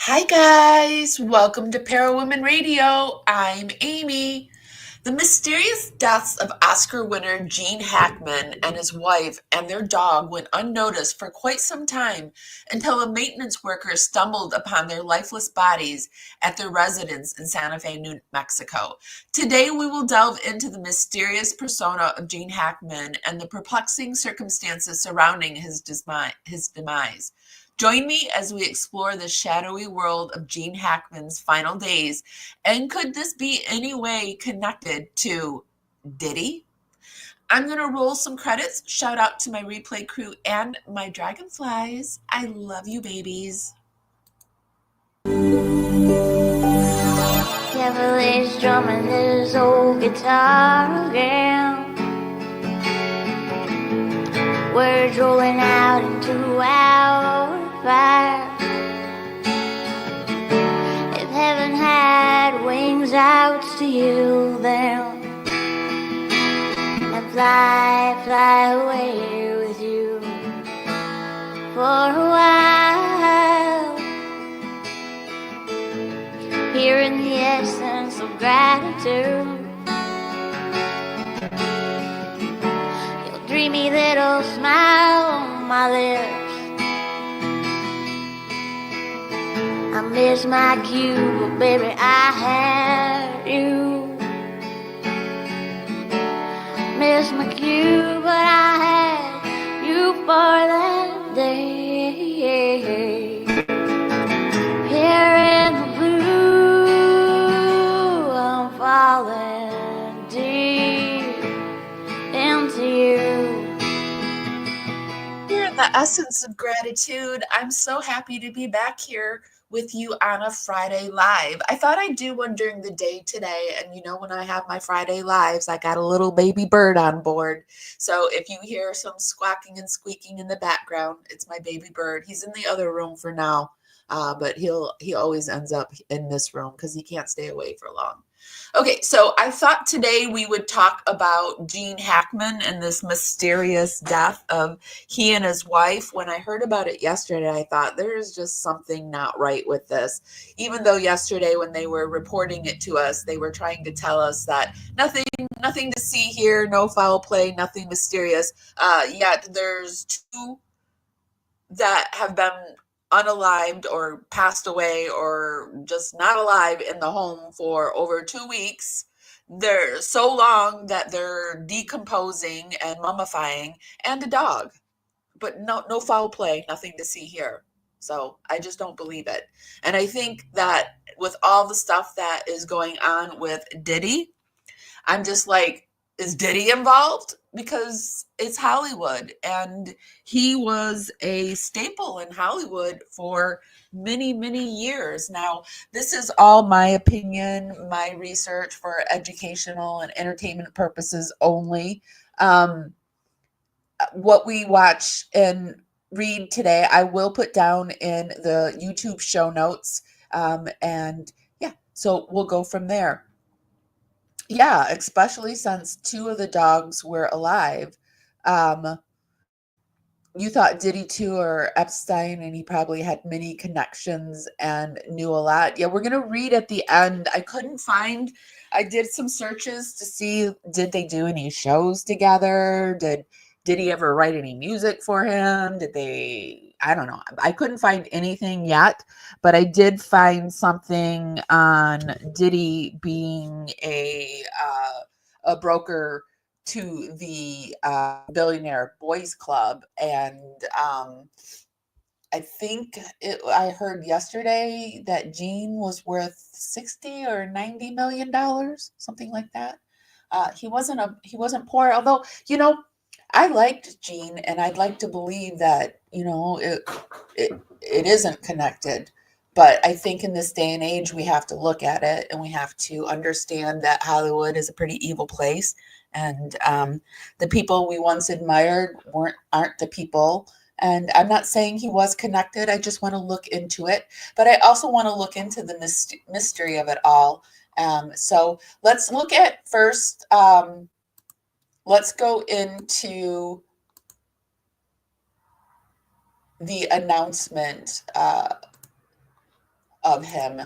Hi, guys. Welcome to Parawomenradio. I'm Amy. The mysterious deaths of Oscar winner Gene Hackman and his wife and their dog went unnoticed for quite some time until a maintenance worker stumbled upon their lifeless bodies at their residence in Santa Fe, New Mexico. Today, we will delve into the mysterious persona of Gene Hackman and the perplexing circumstances surrounding his demise. Join me as we explore the shadowy world of Gene Hackman's final days, and could this be any way connected to Diddy? I'm going to roll some credits. Shout out to my replay crew and my dragonflies. I love you, babies. Devil is drumming his old guitar again. Words rolling out into our fire. If heaven had wings, I would steal them and fly away with you for a while. Hearing the essence of gratitude, your dreamy little smile on my lips. I miss my cue, but baby, I had you. Miss my cue, but I had you for that day. Here in the blue, I'm falling deep into you. Here in the essence of gratitude, I'm so happy to be back here with you on a Friday live. I thought I'd do one during the day today. And when I have my Friday lives, I got a little baby bird on board. So if you hear some squawking and squeaking in the background, it's my baby bird. He's in the other room for now. But he always ends up in this room because he can't stay away for long. Okay, so I thought today we would talk about Gene Hackman and this mysterious death of he and his wife. When I heard about it yesterday, I thought there's just something not right with this. Even though yesterday when they were reporting it to us, they were trying to tell us that nothing to see here, no foul play, nothing mysterious. Yet there's two that have been unalived or passed away or just not alive in the home for over 2 weeks. They're so long that they're decomposing and mummifying, and a dog. But no foul play, nothing to see here. So I just don't believe it. And I think that with all the stuff that is going on with Diddy, I'm just like, is Diddy involved? Because it's Hollywood, and he was a staple in Hollywood for many, many years. Now, this is all my opinion, my research for educational and entertainment purposes only. Um, what we watch and read today, I will put down in the YouTube show notes. And yeah, so we'll go from there. Yeah, especially since two of the dogs were alive. Um, you thought Diddy too or Epstein, and he probably had many connections and knew a lot. Yeah, we're gonna read at the end. I did some searches to see, did they do any shows together? Did he ever write any music for him? I don't know. I couldn't find anything yet, but I did find something on Diddy being a broker to the Billionaire Boys Club, and I heard yesterday that Gene was worth 60 or 90 million dollars, something like that. He wasn't poor, although I liked Gene, and I'd like to believe that it isn't connected. But I think in this day and age, we have to look at it, and we have to understand that Hollywood is a pretty evil place, and the people we once admired aren't the people. And I'm not saying he was connected. I just want to look into it, but I also want to look into the mystery of it all. So let's look at first. Let's go into the announcement of him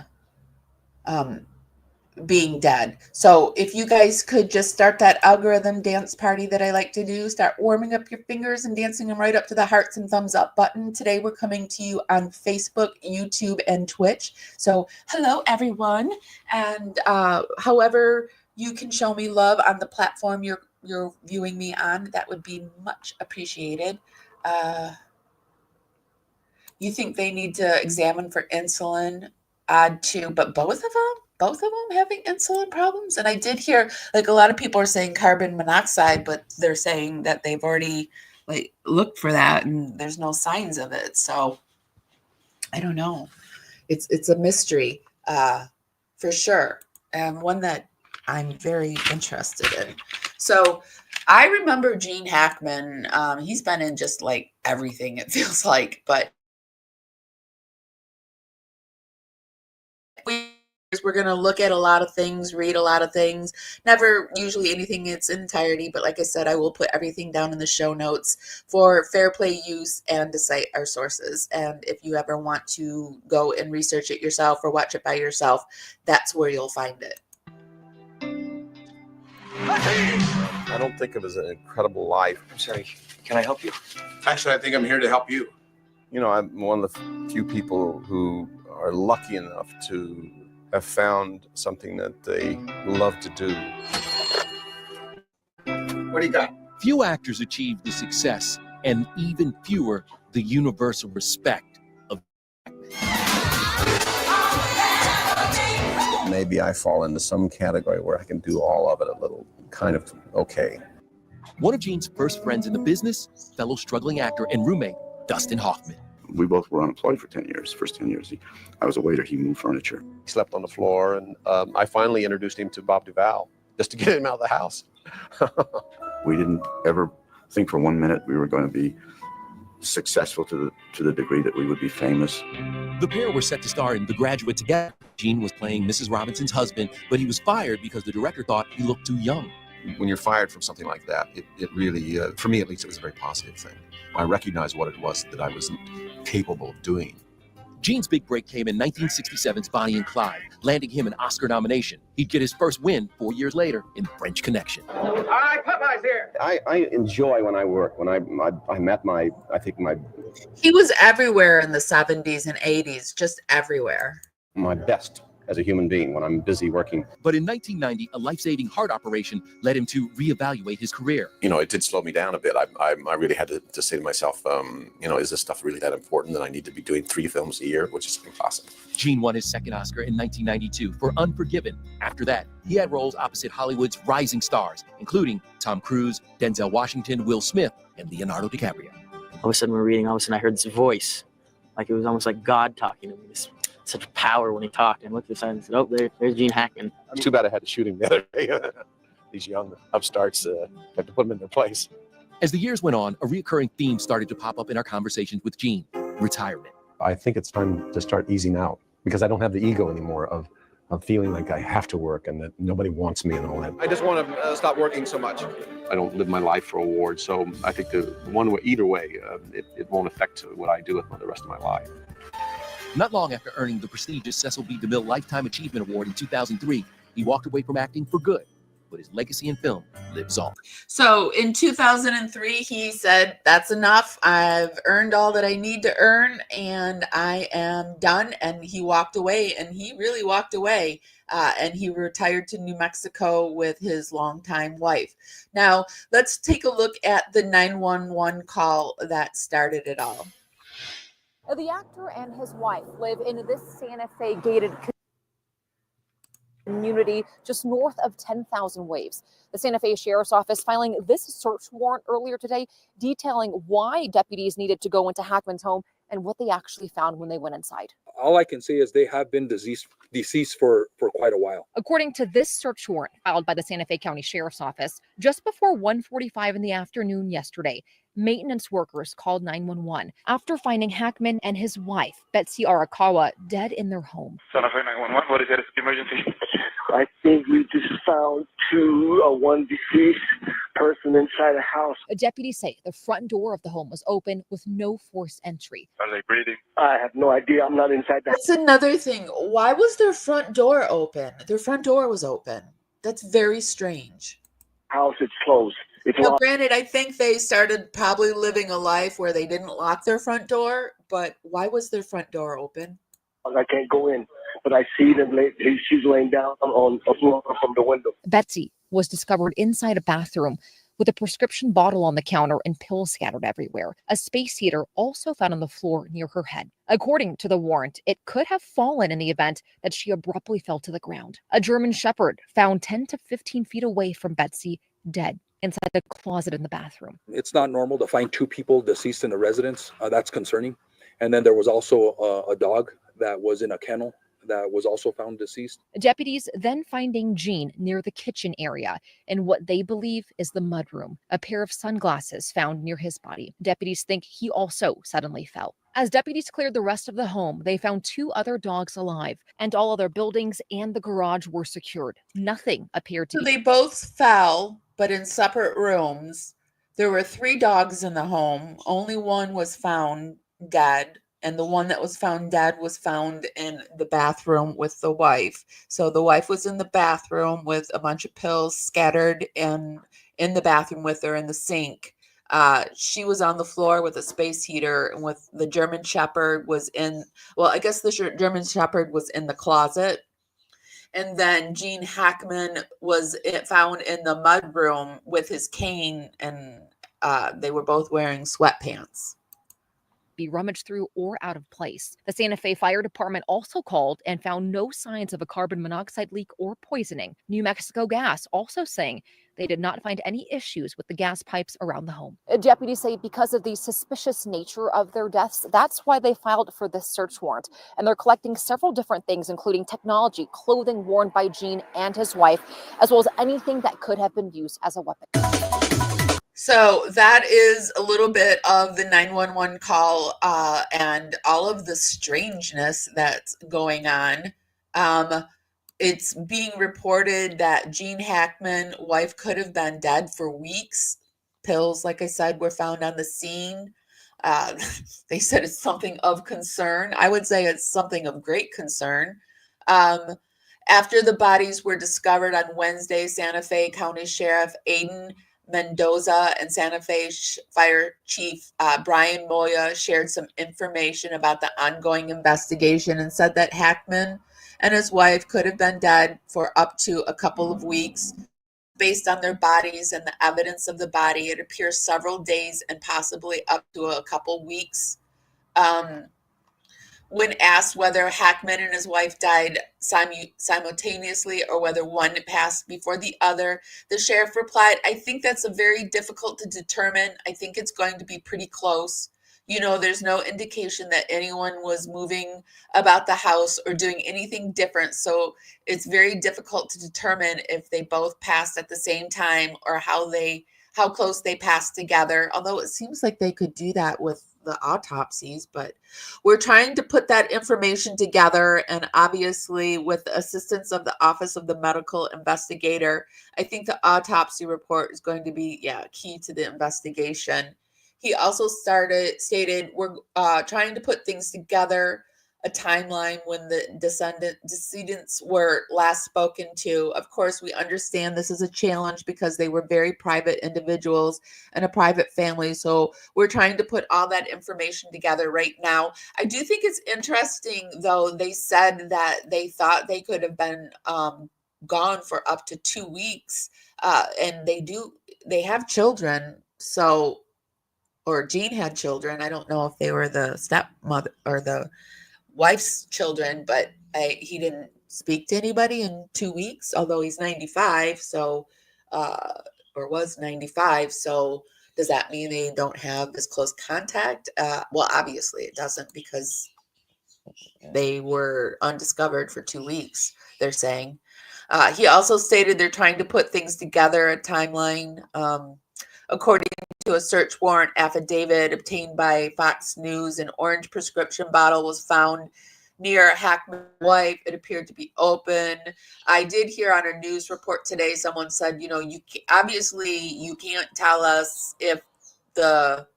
being dead. So if you guys could just start that algorithm dance party that I like to do, start warming up your fingers and dancing them right up to the hearts and thumbs up button. Today we're coming to you on Facebook, YouTube, and Twitch. So hello everyone. And however you can show me love on the platform you're viewing me on, that would be much appreciated. You think they need to examine for insulin? Odd too, but both of them having insulin problems. And I did hear like a lot of people are saying carbon monoxide, but they're saying that they've already like looked for that and there's no signs of it. So I don't know. It's a mystery for sure, and one that I'm very interested in. So I remember Gene Hackman. He's been in just like everything, it feels like, but we're going to look at a lot of things, read a lot of things, never usually anything in its entirety, but like I said, I will put everything down in the show notes for fair play use and to cite our sources. And if you ever want to go and research it yourself or watch it by yourself, that's where you'll find it. I don't think of it as an incredible life. I'm sorry, can I help you? Actually, I think I'm here to help you. You know, I'm one of the few people who are lucky enough to have found something that they love to do. What do you got? Few actors achieve the success, and even fewer the universal respect of. Maybe I fall into some category where I can do all of it a little kind of okay. One of Gene's first friends in the business, fellow struggling actor and roommate, Dustin Hoffman. We both were unemployed for 10 years. First 10 years, I was a waiter. He moved furniture. He slept on the floor, and I finally introduced him to Bob Duvall just to get him out of the house. We didn't ever think for 1 minute we were going to be successful to the degree that we would be famous. The pair were set to star in The Graduate together. Gene was playing Mrs. Robinson's husband, but he was fired because the director thought he looked too young. When you're fired from something like that, it really, for me at least, it was a very positive thing. I recognized what it was that I wasn't capable of doing. Gene's big break came in 1967's Bonnie and Clyde, landing him an Oscar nomination. He'd get his first win 4 years later in French Connection. All right, Popeye's here. I enjoy when I work. When I met my He was everywhere in the 70s and 80s, just everywhere. my best as a human being when I'm busy working. But in 1990, a life-saving heart operation led him to reevaluate his career. You know, it did slow me down a bit. I really had to say to myself, you know, is this stuff really that important that I need to be doing 3 films a year, which is impossible. Gene won his second Oscar in 1992 for Unforgiven. After that, he had roles opposite Hollywood's rising stars, including Tom Cruise, Denzel Washington, Will Smith, and Leonardo DiCaprio. All of a sudden we're reading, all of a sudden I heard this voice. Like it was almost like God talking to me. Such power when he talked. And I looked at the side and said, oh, there's Gene Hackman. It's too bad I had to shoot him the other day. These young upstarts, have to put them in their place. As the years went on, a recurring theme started to pop up in our conversations with Gene: retirement. I think it's time to start easing out because I don't have the ego anymore of feeling like I have to work and that nobody wants me and all that. I just want to stop working so much. I don't live my life for awards, so I think either way, it won't affect what I do with the rest of my life. Not long after earning the prestigious Cecil B. DeMille Lifetime Achievement Award in 2003, he walked away from acting for good, but his legacy in film lives on. So in 2003, he said, that's enough. I've earned all that I need to earn and I am done. And he walked away, and he really walked away. And he retired to New Mexico with his longtime wife. Now, let's take a look at the 911 call that started it all. The actor and his wife live in this Santa Fe gated community just north of 10,000 Waves. The Santa Fe Sheriff's Office filing this search warrant earlier today, detailing why deputies needed to go into Hackman's home and what they actually found when they went inside. All I can say is they have been deceased for quite a while. According to this search warrant filed by the Santa Fe County Sheriff's Office, just before 1:45 in the afternoon yesterday, maintenance workers called 911 after finding Hackman and his wife, Betsy Arakawa, dead in their home. Santa Fe 911, what is it? Emergency. I think we just found one deceased person inside the house. Deputies say the front door of the home was open with no forced entry. Are they breathing? I have no idea. I'm not inside the house. That's another thing. Why was their front door open? Their front door was open. That's very strange. House. It's closed. It's Now, locked. granted, I think they started probably living a life where they didn't lock their front door, but why was their front door open? I can't go in, but I see them. She's laying down on a floor from the window. Betsy was discovered inside a bathroom with a prescription bottle on the counter and pills scattered everywhere. A space heater also found on the floor near her head. According to the warrant, it could have fallen in the event that she abruptly fell to the ground. A German Shepherd found 10 to 15 feet away from Betsy, dead inside the closet in the bathroom. It's not normal to find two people deceased in a residence. That's concerning. And then there was also a dog that was in a kennel that was also found deceased. Deputies then finding Jean near the kitchen area in what they believe is the mudroom. A pair of sunglasses found near his body. Deputies think he also suddenly fell. As deputies cleared the rest of the home, they found 2 other dogs alive, and all other buildings and the garage were secured. Nothing appeared to So be. they both fell, but in separate rooms. There were 3 dogs in the home. Only one was found dead. And the one that was found dead was found in the bathroom with the wife. So the wife was in the bathroom with a bunch of pills scattered in the bathroom with her in the sink. She was on the floor with a space heater, and with the German Shepherd was in, well, I guess the German Shepherd was in the closet. And then Gene Hackman was found in the mudroom with his cane, and they were both wearing sweatpants. Be rummaged through or out of place. The Santa Fe Fire Department also called and found no signs of a carbon monoxide leak or poisoning. New Mexico Gas also saying they did not find any issues with the gas pipes around the home. Deputies say because of the suspicious nature of their deaths, that's why they filed for this search warrant. And they're collecting several different things, including technology, clothing worn by Gene and his wife, as well as anything that could have been used as a weapon. So that is a little bit of the 911 call and all of the strangeness that's going on. It's being reported that Gene Hackman, wife, could have been dead for weeks. Pills, like I said, were found on the scene. They said it's something of concern. I would say it's something of great concern. After the bodies were discovered on Wednesday, Santa Fe County Sheriff Aiden Mendoza and Santa Fe Fire Chief Brian Moya shared some information about the ongoing investigation and said that Hackman and his wife could have been dead for up to a couple of weeks. Based on their bodies and the evidence of the body, it appears several days and possibly up to a couple weeks. When asked whether Hackman and his wife died simultaneously or whether one passed before the other, the sheriff replied, "I think that's a very difficult to determine. I think it's going to be pretty close. You know, there's no indication that anyone was moving about the house or doing anything different. So it's very difficult to determine if they both passed at the same time or how close they passed together. Although it seems like they could do that with the autopsies, but we're trying to put that information together. And obviously with the assistance of the Office of the Medical Investigator, I think the autopsy report is going to be, key to the investigation." He also stated, "We're trying to put things together, a timeline when the decedents were last spoken to. Of course, we understand this is a challenge because they were very private individuals and a private family. So we're trying to put all that information together right now." I do think it's interesting, though, they said that they thought they could have been gone for up to 2 weeks. And they have children. So, or Gene had children. I don't know if they were the stepmother or the wife's children, but he didn't speak to anybody in 2 weeks, although he's 95. So, or was 95. So does that mean they don't have this close contact? Well, obviously it doesn't, because they were undiscovered for 2 weeks, they're saying. He also stated they're trying to put things together, a timeline. According to a search warrant affidavit obtained by Fox News, an orange prescription bottle was found near Hackman's wife. It appeared to be open. I did hear on a news report today, someone said, obviously you can't tell us if the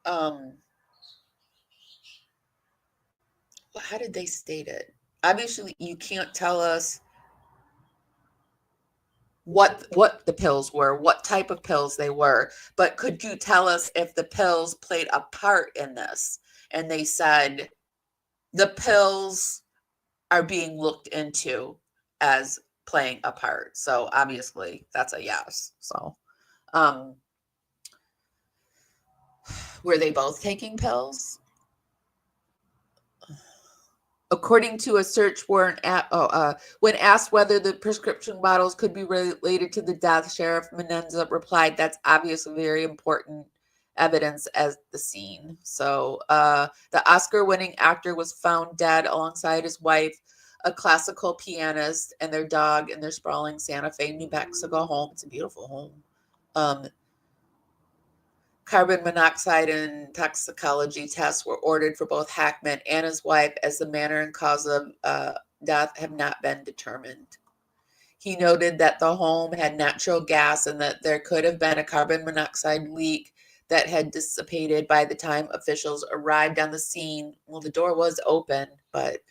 how did they state it? Obviously you can't tell us what the pills were, what type of pills they were, but could you tell us if the pills played a part in this? And they said the pills are being looked into as playing a part. So obviously that's a yes. So were they both taking pills? According to a search warrant, when asked whether the prescription bottles could be related to the death, Sheriff Menendez replied, "That's obviously very important evidence at the scene." So the Oscar-winning actor was found dead alongside his wife, a classical pianist, and their dog in their sprawling Santa Fe, New Mexico home. It's a beautiful home. Carbon monoxide and toxicology tests were ordered for both Hackman and his wife, as the manner and cause of death have not been determined. He noted that the home had natural gas and that there could have been a carbon monoxide leak that had dissipated by the time officials arrived on the scene. Well, the door was open, but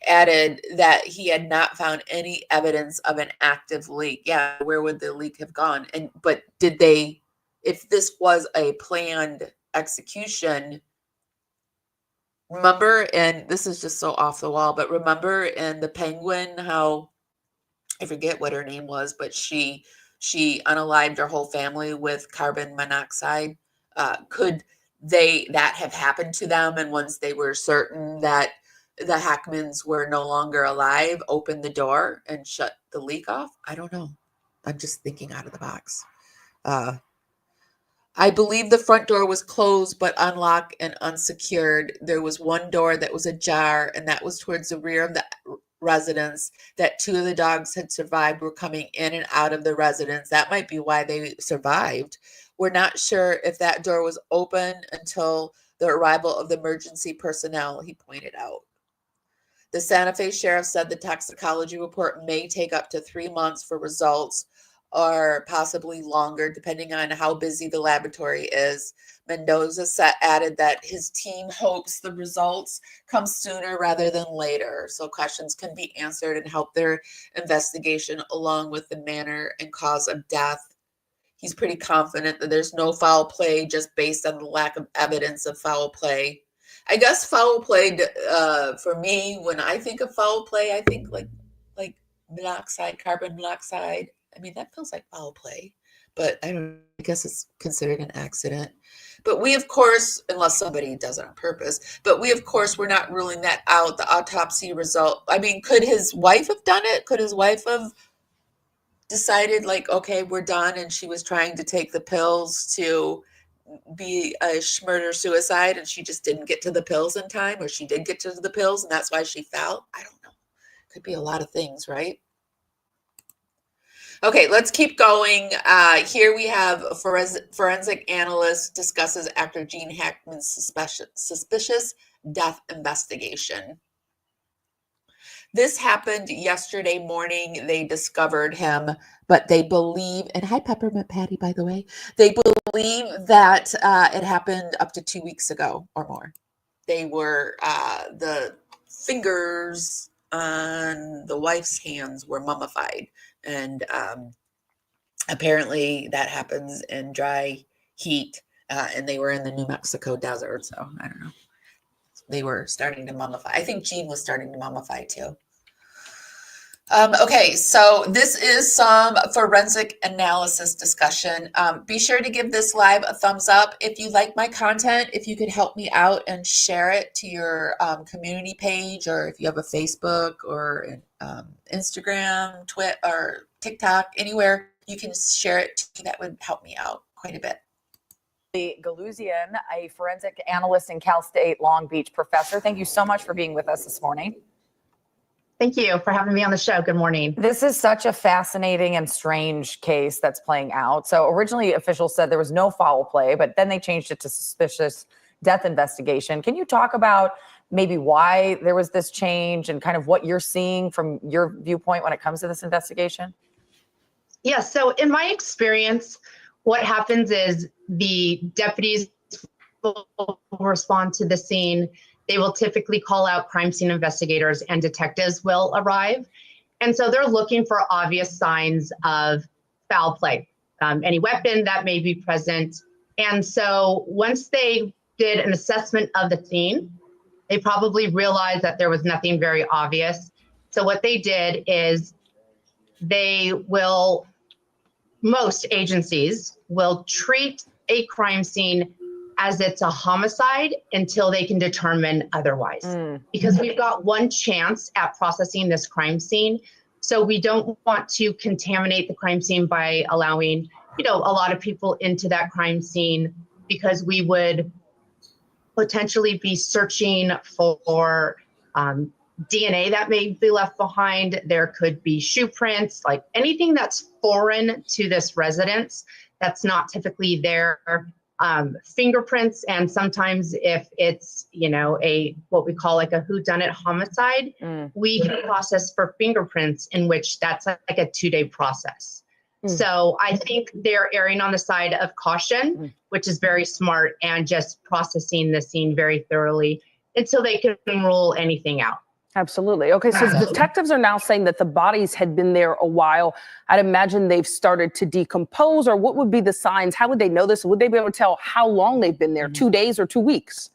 added that he had not found any evidence of an active leak. Yeah, where would the leak have gone? But did they? If this was a planned execution, remember, and this is just so off the wall, but remember in The Penguin how, I forget what her name was, but she unalived her whole family with carbon monoxide. Could that have happened to them? And once they were certain that the Hackmans were no longer alive, open the door and shut the leak off? I don't know. I'm just thinking out of the box. I believe the front door was closed but unlocked and unsecured. There was one door that was ajar, and that was towards the rear of the residence. That two of the dogs had survived were coming in and out of the residence. That might be why they survived. We're not sure if that door was open until the arrival of the emergency personnel, he pointed out. The Santa Fe sheriff said the toxicology report may take up to 3 months for results, or possibly longer, depending on how busy the laboratory is. Mendoza added that his team hopes the results come sooner rather than later, so questions can be answered and help their investigation along with the manner and cause of death. He's pretty confident that there's no foul play just based on the lack of evidence of foul play. I guess foul play, for me, when I think of foul play, I think like monoxide, carbon monoxide. I mean, that feels like foul play, but I guess it's considered an accident. But we, of course, unless somebody does it on purpose, but we, of course, we're not ruling that out. The autopsy result, I mean, could his wife have done it? Could his wife have decided, like, okay, we're done, and she was trying to take the pills to be a murder-suicide, and she just didn't get to the pills in time, or she did get to the pills, and that's why she fell? I don't know. Could be a lot of things, right? Okay, let's keep going. Here we have a forensic analyst discusses actor Gene Hackman's suspicious death investigation. This happened yesterday morning. They discovered him, but they believe, and hi Peppermint Patty, by the way, they believe that it happened up to 2 weeks ago or more. They were, the fingers on the wife's hands were mummified. And apparently that happens in dry heat, and they were in the New Mexico desert. So I don't know. They were starting to mummify. I think Gene was starting to mummify too. Okay, so this is some forensic analysis discussion. Be sure to give this live a thumbs up. If you like my content, if you could help me out and share it to your community page, or if you have a Facebook or Instagram, Twitter, or TikTok, anywhere you can share it to, that would help me out quite a bit. Galuzian, a forensic analyst and Cal State Long Beach professor. Thank you so much for being with us this morning. Thank you for having me on the show. Good morning. This is such a fascinating and strange case that's playing out. So originally officials said there was no foul play, but then they changed it to suspicious death investigation. Can you talk about maybe why there was this change and kind of what you're seeing from your viewpoint when it comes to this investigation? Yeah, so in my experience, what happens is the deputies will respond to the scene. They will typically call out crime scene investigators and detectives will arrive. And so they're looking for obvious signs of foul play, any weapon that may be present. And so once they did an assessment of the scene, they probably realized that there was nothing very obvious. So what they did is most agencies will treat a crime scene as it's a homicide until they can determine otherwise. Because we've got one chance at processing this crime scene. So we don't want to contaminate the crime scene by allowing, a lot of people into that crime scene, because we would potentially be searching for DNA that may be left behind. There could be shoe prints, like anything that's foreign to this residence that's not typically there. Fingerprints, and sometimes if it's what we call like a whodunit homicide, we can process for fingerprints, in which that's like a 2-day process. So I think they're erring on the side of caution, which is very smart, and just processing the scene very thoroughly until they can rule anything out. Absolutely. Okay, so detectives are now saying that the bodies had been there a while. I'd imagine they've started to decompose, or what would be the signs? How would they know this? Would they be able to tell how long they've been there, 2 days or 2 weeks?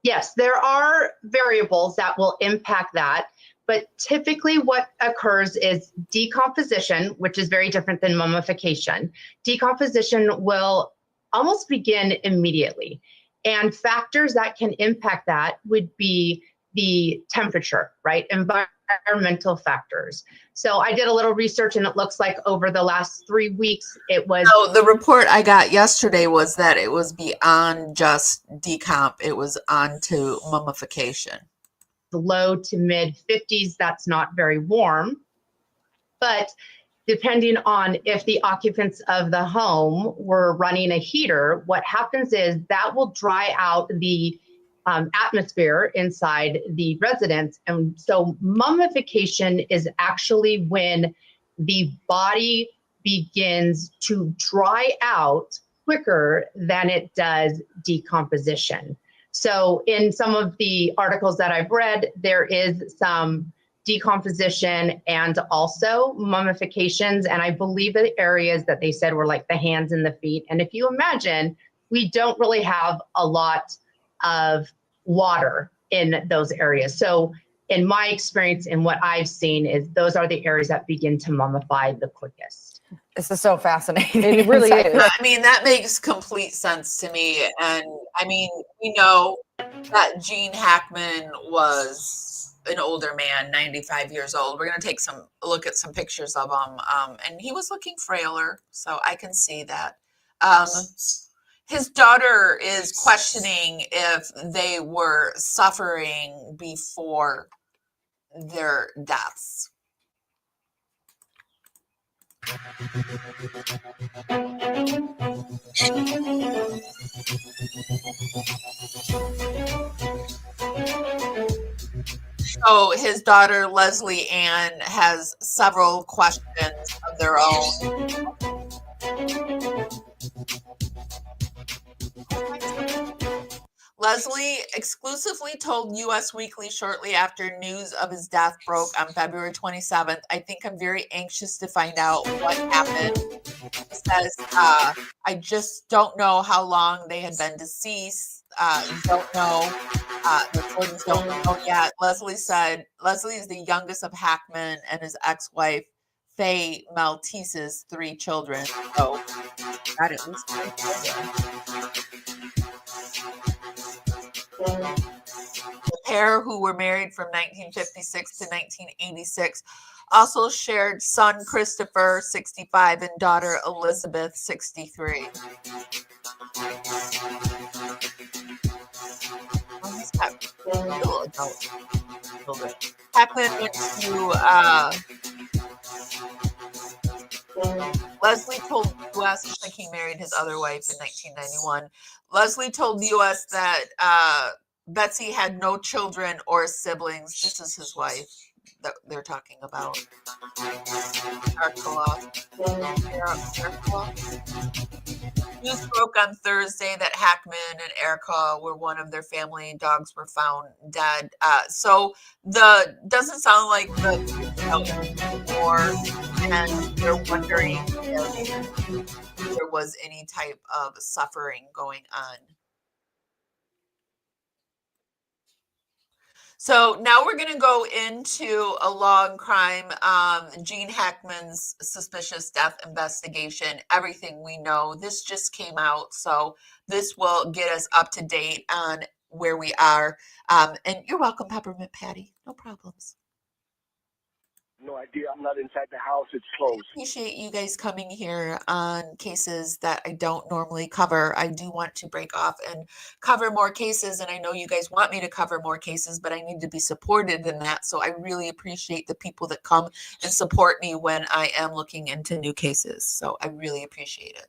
Yes, there are variables that will impact that. But typically what occurs is decomposition, which is very different than mummification. Decomposition will almost begin immediately. And factors that can impact that would be the temperature, right? Environmental factors. So I did a little research, and it looks like over the last 3 weeks, it was... So the report I got yesterday was that it was beyond just decomp. It was on to mummification. Low to mid 50s, that's not very warm. But depending on if the occupants of the home were running a heater, what happens is that will dry out the atmosphere inside the residence. And so mummification is actually when the body begins to dry out quicker than it does decomposition. So in some of the articles that I've read, there is some decomposition and also mummifications. And I believe the areas that they said were like the hands and the feet. And if you imagine, we don't really have a lot of water in those areas. So in my experience and what I've seen is those are the areas that begin to mummify the quickest. This is so fascinating. It really is. I mean, that makes complete sense to me. And I mean, we know that Gene Hackman was an older man, 95 years old. We're going to take a look at some pictures of him. And he was looking frailer, so I can see that. His daughter is questioning if they were suffering before their deaths. So his daughter, Leslie Ann, has several questions of their own. Leslie exclusively told US Weekly shortly after news of his death broke on February 27th, "I think I'm very anxious to find out what happened." He says, "I just don't know how long they had been deceased. Don't know. The authorities don't know yet." Leslie said, Leslie is the youngest of Hackman and his ex-wife, Faye Maltese's 3 children. So, got at least 3 children. The pair, who were married from 1956 to 1986, also shared son Christopher, 65, and daughter Elizabeth, 63. Hackman went to Leslie told the U.S. I think he married his other wife in 1991. Leslie told the U.S. that Betsy had no children or siblings. This is his wife that they're talking about. News broke on Thursday that Hackman and Erica were one of their family dogs were found dead. So the doesn't sound like the or and they're wondering if there was any type of suffering going on. So now we're going to go into a long crime, Gene Hackman's suspicious death investigation, everything we know. This just came out, so this will get us up to date on where we are. And you're welcome, Peppermint Patty. No problems. No idea. I'm not inside the house. It's closed. I appreciate you guys coming here on cases that I don't normally cover. I do want to break off and cover more cases, and I know you guys want me to cover more cases, but I need to be supported in that. So I really appreciate the people that come and support me when I am looking into new cases. So I really appreciate it.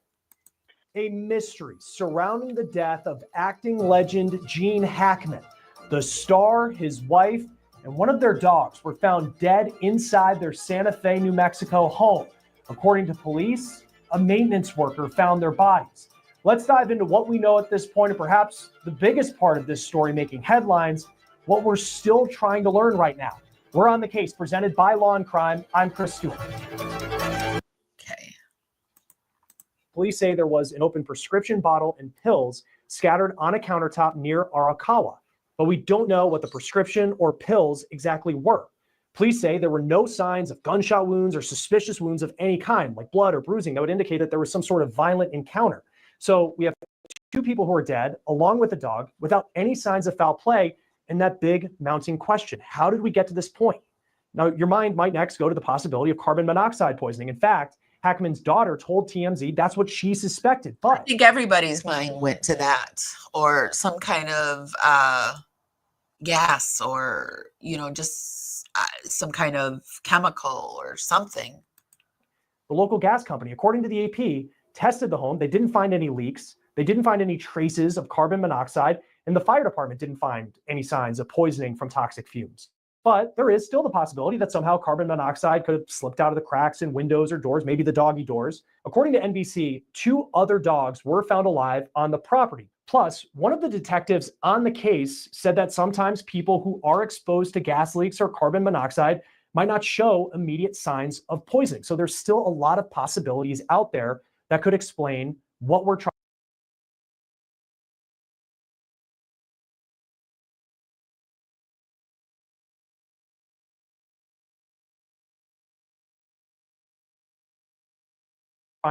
A mystery surrounding the death of acting legend Gene Hackman. The star, his wife, and one of their dogs were found dead inside their Santa Fe, New Mexico home. According to police, a maintenance worker found their bodies. Let's dive into what we know at this point, and perhaps the biggest part of this story making headlines, what we're still trying to learn right now. We're on the case, presented by Law and Crime. I'm Chris Stewart. Okay. Police say there was an open prescription bottle and pills scattered on a countertop near Arakawa, but we don't know what the prescription or pills exactly were. Police say there were no signs of gunshot wounds or suspicious wounds of any kind, like blood or bruising, that would indicate that there was some sort of violent encounter. So we have 2 people who are dead, along with a dog, without any signs of foul play, and that big mounting question: how did we get to this point? Now, your mind might next go to the possibility of carbon monoxide poisoning. In fact, Hackman's daughter told TMZ that's what she suspected. But I think everybody's mind went to that, or some kind of gas, or just some kind of chemical or something. The local gas company, according to the AP, tested the home. They didn't find any leaks. They didn't find any traces of carbon monoxide, and the fire department didn't find any signs of poisoning from toxic fumes. But there is still the possibility that somehow carbon monoxide could have slipped out of the cracks in windows or doors, maybe the doggy doors. According to NBC, 2 other dogs were found alive on the property. Plus, one of the detectives on the case said that sometimes people who are exposed to gas leaks or carbon monoxide might not show immediate signs of poisoning. So there's still a lot of possibilities out there that could explain what we're trying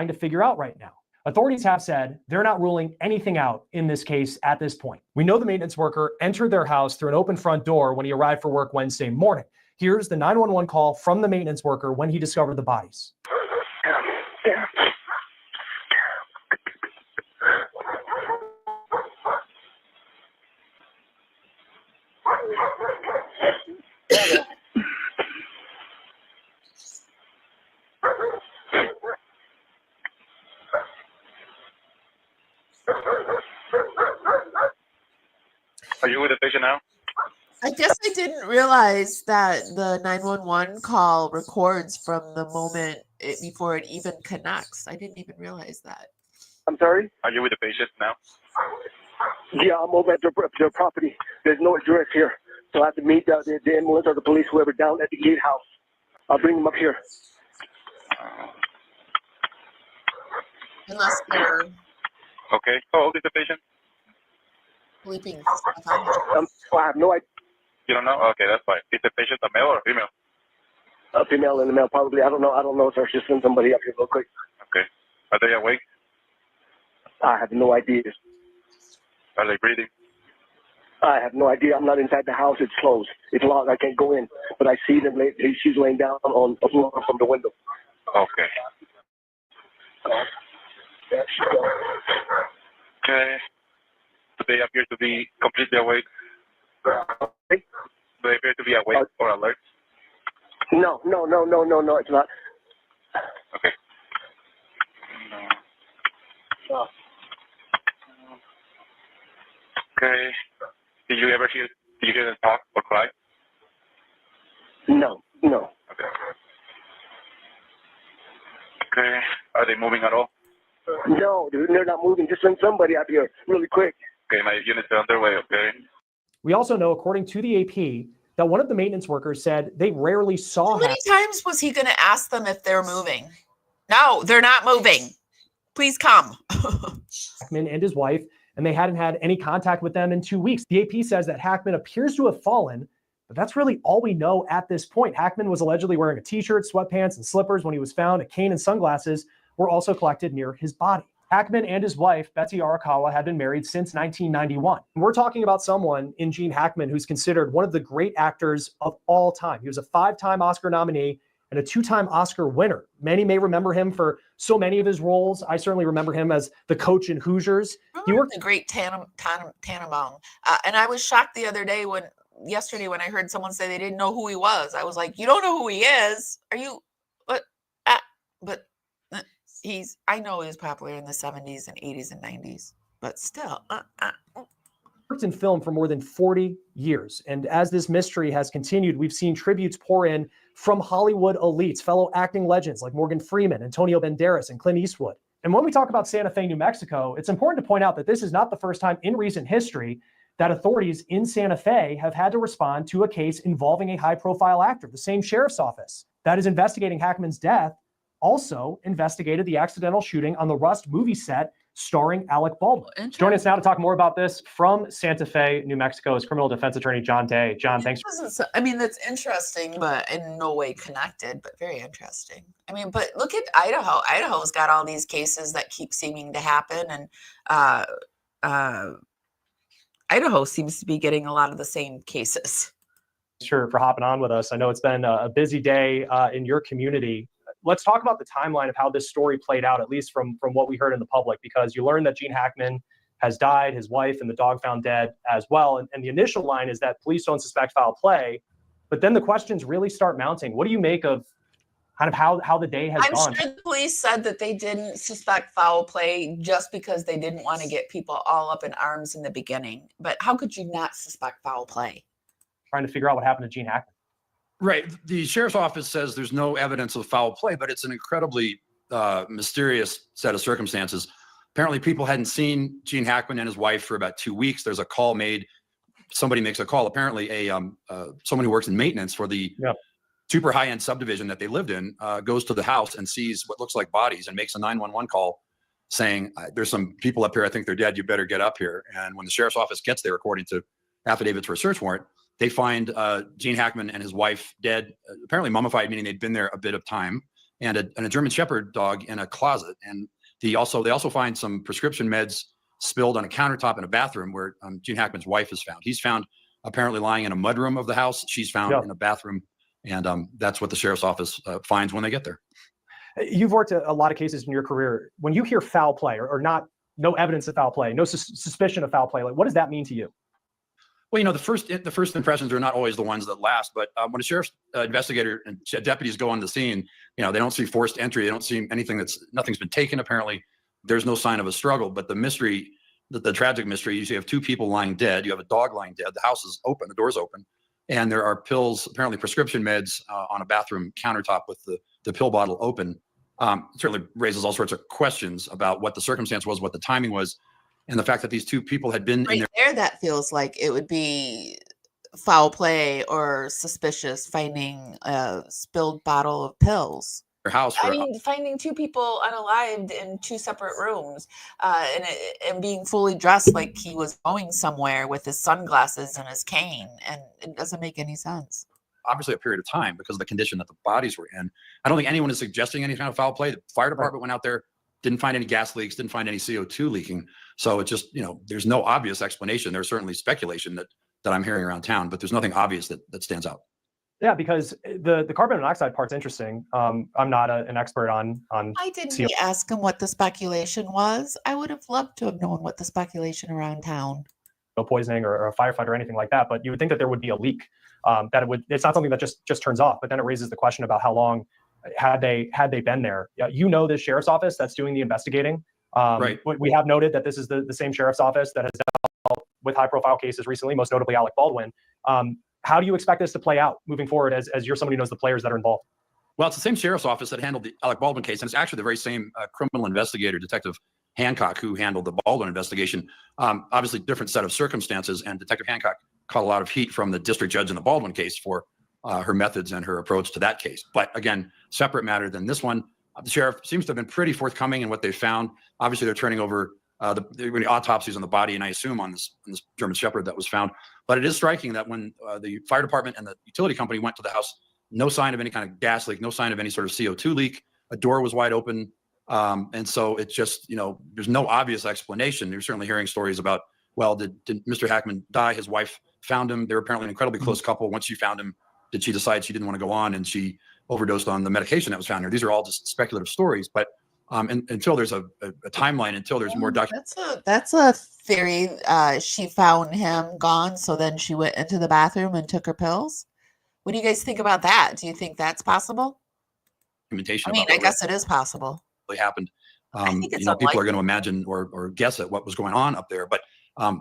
to figure out right now. Authorities have said they're not ruling anything out in this case at this point. We know the maintenance worker entered their house through an open front door when he arrived for work Wednesday morning. Here's the 911 call from the maintenance worker when he discovered the bodies. Are you with the patient now? I guess I didn't realize that the 911 call records from the moment before it even connects. I didn't even realize that. I'm sorry? Are you with the patient now? Yeah, I'm over at their property. There's no address here. So I have to meet the ambulance or the police, whoever, down at the gatehouse. I'll bring them up here. Unless they're Okay. How old is the patient? bleeping. I have no idea. You don't know? Okay, that's fine. Is the patient a male or a female? A female and a male, probably. I don't know, sir. Just send somebody up here real quick. Okay. Are they awake? I have no idea. Are they breathing? I have no idea. I'm not inside the house. It's closed. It's locked. I can't go in. But I see them. She's laying down on the floor from the window. Okay. There she goes. Okay. Do they appear to be completely awake? Do they appear to be awake or alert? No, it's not. Okay. Okay. Did you ever hear? Did you hear them talk or cry? No. Okay. Okay. Are they moving at all? No, dude, they're not moving. Just send somebody out here really quick. Okay, my units are underway. Okay. We also know, according to the AP, that one of the maintenance workers said they rarely saw How many times was he going to ask them if they're moving? No, they're not moving. Please come. Hackman and his wife, and they hadn't had any contact with them in 2 weeks. The AP says that Hackman appears to have fallen, but that's really all we know at this point. Hackman was allegedly wearing a t-shirt, sweatpants, and slippers when he was found. A cane and sunglasses were also collected near his body. Hackman and his wife, Betsy Arakawa, had been married since 1991. And we're talking about someone in Gene Hackman who's considered one of the great actors of all time. He was a 5-time Oscar nominee and a 2-time Oscar winner. Many may remember him for so many of his roles. I certainly remember him as the coach in Hoosiers. He worked the Great Tannenbaum. And I was shocked the other day yesterday when I heard someone say they didn't know who he was. I was like, you don't know who he is? Are you, what? But I know he was popular in the 70s and 80s and 90s, but still. Worked in film for more than 40 years. And as this mystery has continued, we've seen tributes pour in from Hollywood elites, fellow acting legends like Morgan Freeman, Antonio Banderas, and Clint Eastwood. And when we talk about Santa Fe, New Mexico, it's important to point out that this is not the first time in recent history that authorities in Santa Fe have had to respond to a case involving a high-profile actor. The same sheriff's office that is investigating Hackman's death also investigated the accidental shooting on the Rust movie set starring Alec Baldwin. Joining us now to talk more about this from Santa Fe, New Mexico, is criminal defense attorney John Day. John, thanks. I mean, that's interesting, but in no way connected, but very interesting. I mean, but look at Idaho. Idaho's got all these cases that keep seeming to happen, and Idaho seems to be getting a lot of the same cases. Sure, for hopping on with us. I know it's been a busy day in your community. Let's talk about the timeline of how this story played out, at least from what we heard in the public, because you learned that Gene Hackman has died, his wife and the dog found dead as well. And the initial line is that police don't suspect foul play, but then the questions really start mounting. What do you make of kind of how the day has gone? I'm sure the police said that they didn't suspect foul play just because they didn't want to get people all up in arms in the beginning. But how could you not suspect foul play? Trying to figure out what happened to Gene Hackman. Right. The sheriff's office says there's no evidence of foul play, but it's an incredibly mysterious set of circumstances. Apparently, people hadn't seen Gene Hackman and his wife for about 2 weeks. There's a call made. Somebody makes a call. Apparently, someone who works in maintenance for the super high-end subdivision that they lived in goes to the house and sees what looks like bodies and makes a 911 call saying, "There's some people up here. I think they're dead. You better get up here." And when the sheriff's office gets there, according to affidavits for a search warrant, they find Gene Hackman and his wife dead, apparently mummified, meaning they'd been there a bit of time, and a German Shepherd dog in a closet. And they also find some prescription meds spilled on a countertop in a bathroom where Gene Hackman's wife is found. He's found apparently lying in a mudroom of the house. She's found in a bathroom, and that's what the sheriff's office finds when they get there. You've worked a lot of cases in your career. When you hear foul play or no evidence of foul play, no suspicion of foul play, like what does that mean to you? Well, you know, the first impressions are not always the ones that last, but when a sheriff's investigator and deputies go on the scene, you know, they don't see forced entry. They don't see nothing's been taken. Apparently there's no sign of a struggle, but the mystery, the tragic mystery is you have 2 people lying dead. You have a dog lying dead. The house is open, the door's open, and there are pills, apparently prescription meds on a bathroom countertop with the pill bottle open. Certainly raises all sorts of questions about what the circumstance was, what the timing was. And the fact that these 2 people had been in there, that feels like it would be foul play or suspicious, finding a spilled bottle of pills. Their house. I mean, finding 2 people unalived in 2 separate rooms and being fully dressed like he was going somewhere with his sunglasses and his cane. And it doesn't make any sense. Obviously a period of time because of the condition that the bodies were in. I don't think anyone is suggesting any kind of foul play. The fire department went out there, didn't find any gas leaks, didn't find any CO2 leaking. So it's just, you know, there's no obvious explanation. There's certainly speculation that I'm hearing around town, but there's nothing obvious that stands out. Yeah, because the carbon monoxide part's interesting. I'm not an expert on. Why didn't we ask him what the speculation was? I would have loved to have known what the speculation around town. No poisoning or a firefight or anything like that, but you would think that there would be a leak. It's not something that just turns off. But then it raises the question about how long had they been there. You know, this sheriff's office that's doing the investigating. Right. We have noted that this is the same sheriff's office that has dealt with high-profile cases recently, most notably Alec Baldwin. How do you expect this to play out moving forward as you're somebody who knows the players that are involved? Well, it's the same sheriff's office that handled the Alec Baldwin case, and it's actually the very same criminal investigator, Detective Hancock, who handled the Baldwin investigation. Obviously, different set of circumstances, and Detective Hancock caught a lot of heat from the district judge in the Baldwin case for her methods and her approach to that case. But again, separate matter than this one. The sheriff seems to have been pretty forthcoming in what they found. Obviously, they're turning over the autopsies on the body, and I assume on this German Shepherd that was found. But it is striking that when the fire department and the utility company went to the house, no sign of any kind of gas leak, no sign of any sort of CO2 leak. A door was wide open. And so it's just, there's no obvious explanation. You're certainly hearing stories about, well, did Mr. Hackman die? His wife found him. They were apparently an incredibly close couple. Once she found him, did she decide she didn't want to go on and she overdosed on the medication that was found here? These are all just speculative stories. But until there's a timeline, until there's more documentation. That's a theory. She found him gone, so then she went into the bathroom and took her pills. What do you guys think about that? Do you think that's possible? I mean, I guess it is possible. Happened. I think it's People are going to imagine or guess at what was going on up there. But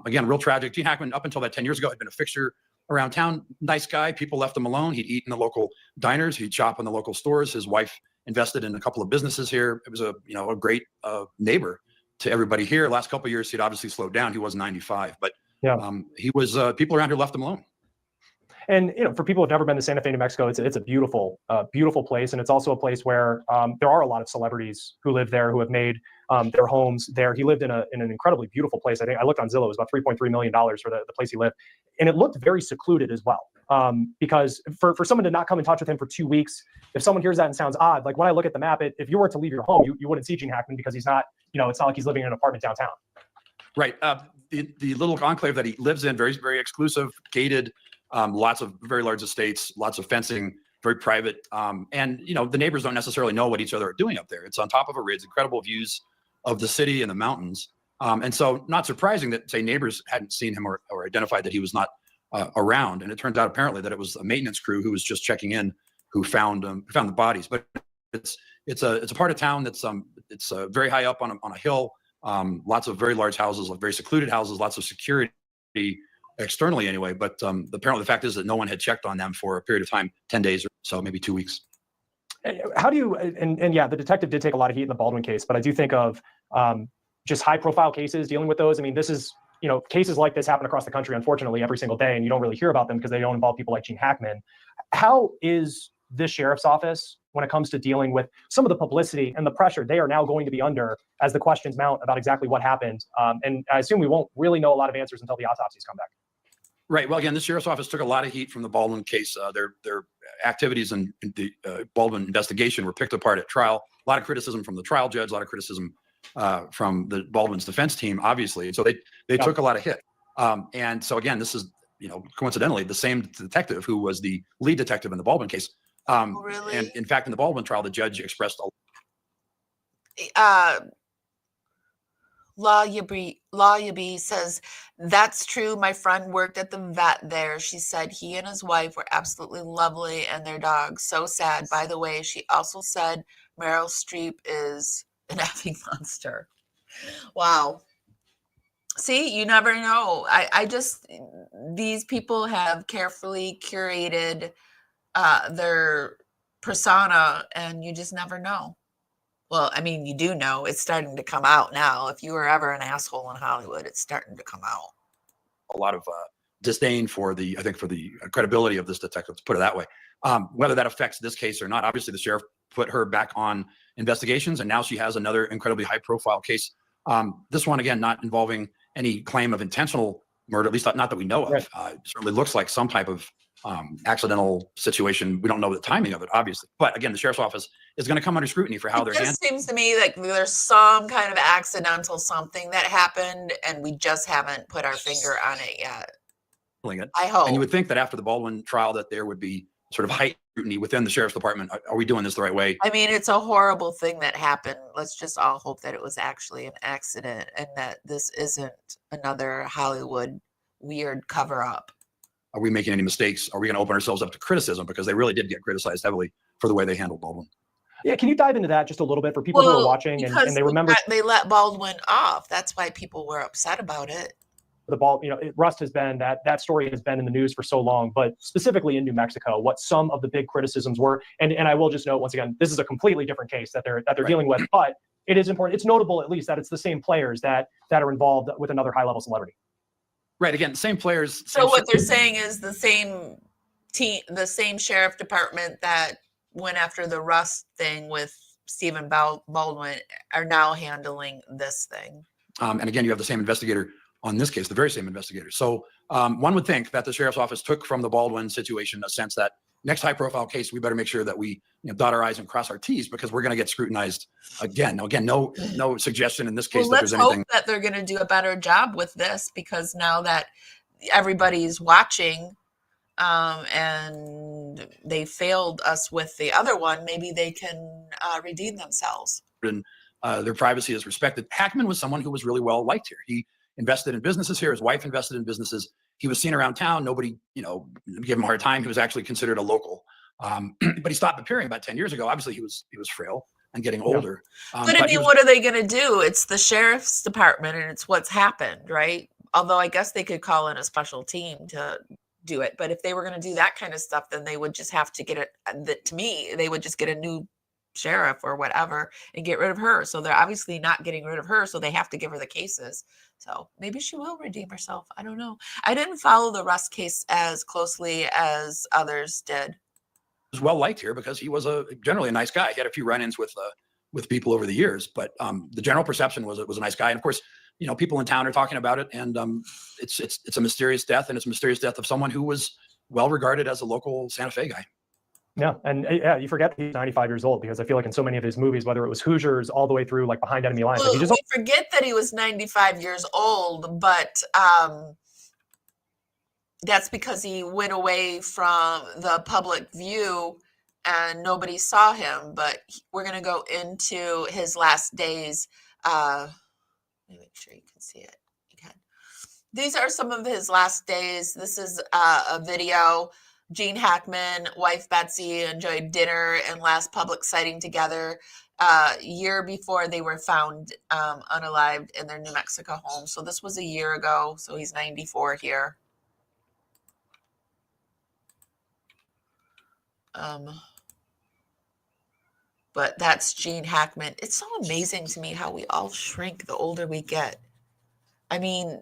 again, real tragic. Gene Hackman, up until that 10 years ago, had been a fixture around town. Nice guy. People left him alone. He'd eat in the local diners. He'd shop in the local stores. His wife invested in a couple of businesses here. It was a great neighbor to everybody here. Last couple of years, he'd obviously slowed down. He was 95, but he was. People around here left him alone. And for people who've never been to Santa Fe, New Mexico, it's a beautiful, beautiful place, and it's also a place where there are a lot of celebrities who live there, who have made their homes there. He lived in an incredibly beautiful place. I think I looked on Zillow; it was about $3.3 million for the place he lived, and it looked very secluded as well. Because for someone to not come in touch with him for 2 weeks, if someone hears that and sounds odd, like when I look at the map, if you were to leave your home, you wouldn't see Gene Hackman because he's not, it's not like he's living in an apartment downtown. Right. The little enclave that he lives in, very, very exclusive, gated. Lots of very large estates, lots of fencing, very private. And, the neighbors don't necessarily know what each other are doing up there. It's on top of a ridge, incredible views of the city and the mountains. And so not surprising that, say, neighbors hadn't seen him or identified that he was not around. And it turns out apparently that it was a maintenance crew who was just checking in who found the bodies. But it's a part of town that's it's very high up on a hill, lots of very large houses, very secluded houses, lots of security externally anyway, but apparently the fact is that no one had checked on them for a period of time, 10 days or so, maybe 2 weeks. How do you, and yeah, the detective did take a lot of heat in the Baldwin case, but I do think of just high profile cases, dealing with those. I mean, this is, cases like this happen across the country, unfortunately, every single day, and you don't really hear about them because they don't involve people like Gene Hackman. How is this sheriff's office when it comes to dealing with some of the publicity and the pressure they are now going to be under as the questions mount about exactly what happened? And I assume we won't really know a lot of answers until the autopsies come back. Right. Well, again, the sheriff's office took a lot of heat from the Baldwin case. Their activities in the Baldwin investigation were picked apart at trial. A lot of criticism from the trial judge, a lot of criticism from the Baldwin's defense team, obviously. And so they took a lot of hit. And so again, this is, coincidentally, the same detective who was the lead detective in the Baldwin case. Really? And in fact, in the Baldwin trial, the judge expressed Lawyer B says, that's true. My friend worked at the vet there. She said he and his wife were absolutely lovely and their dog. So sad. By the way, she also said Meryl Streep is an effing monster. Wow. See, you never know. These people have carefully curated their persona, and you just never know. Well, I mean, you do know. It's starting to come out now. If you were ever an asshole in Hollywood, it's starting to come out. A lot of disdain for the credibility of this detective, to put it that way. Whether that affects this case or not, obviously the sheriff put her back on investigations, and now she has another incredibly high-profile case. This one, again, not involving any claim of intentional murder, at least not that we know of. Right. It certainly looks like some type of accidental situation. We don't know the timing of it, obviously. But again, the sheriff's office is going to come under scrutiny for how they're handling. It seems to me like there's some kind of accidental something that happened, and we just haven't put our finger on it yet. I hope. And you would think that after the Baldwin trial that there would be sort of heightened scrutiny within the sheriff's department. Are we doing this the right way? I mean, it's a horrible thing that happened. Let's just all hope that it was actually an accident and that this isn't another Hollywood weird cover-up. Are we making any mistakes? Are we going to open ourselves up to criticism? Because they really did get criticized heavily for the way they handled Baldwin. Yeah, can you dive into that just a little bit for people who are watching and they remember? They let Baldwin off. That's why people were upset about it. the ball, Rust has been that story has been in the news for so long, but specifically in New Mexico, what some of the big criticisms were, and I will just note once again, this is a completely different case that they're dealing with, but it is important. It's notable at least that it's the same players that are involved with another high-level celebrity. Right. Again, same players. So what they're saying is the same team, the same sheriff department that went after the Rust thing with Stephen Baldwin are now handling this thing. And again, you have the same investigator on this case, the very same investigator. So one would think that the sheriff's office took from the Baldwin situation a sense that next high-profile case, we better make sure that we dot our I's and cross our T's because we're going to get scrutinized again. Now, again, no suggestion in this case that there's anything. Let's hope that they're going to do a better job with this because now that everybody's watching and they failed us with the other one, maybe they can redeem themselves. And their privacy is respected. Hackman was someone who was really well liked here. He invested in businesses here. His wife invested in businesses. He was seen around town. Nobody, gave him a hard time. He was actually considered a local. But he stopped appearing about 10 years ago. Obviously, he was frail and getting older. But I mean, what are they going to do? It's the sheriff's department, and it's what's happened, right? Although I guess they could call in a special team to do it. But if they were going to do that kind of stuff, then they would just have to get it. To me, they would just get a new sheriff or whatever and get rid of her. So they're obviously not getting rid of her. So they have to give her the cases. So maybe she will redeem herself. I don't know. I didn't follow the Rust case as closely as others did. He was well liked here because he was generally a nice guy. He had a few run-ins with people over the years, but the general perception was it was a nice guy. And of course, people in town are talking about it, and it's a mysterious death, and it's a mysterious death of someone who was well regarded as a local Santa Fe guy. Yeah, and you forget he's 95 years old because I feel like in so many of his movies, whether it was Hoosiers all the way through like Behind Enemy Lines, we forget that he was 95 years old, but that's because he went away from the public view and nobody saw him. But we're going to go into his last days. Let me make sure you can see it. You can. These are some of his last days. This is a video. Gene Hackman, wife Betsy enjoyed dinner and last public sighting together a year before they were found unalived in their New Mexico home. So this was a year ago. So he's 94 here. But that's Gene Hackman. It's so amazing to me how we all shrink the older we get. I mean,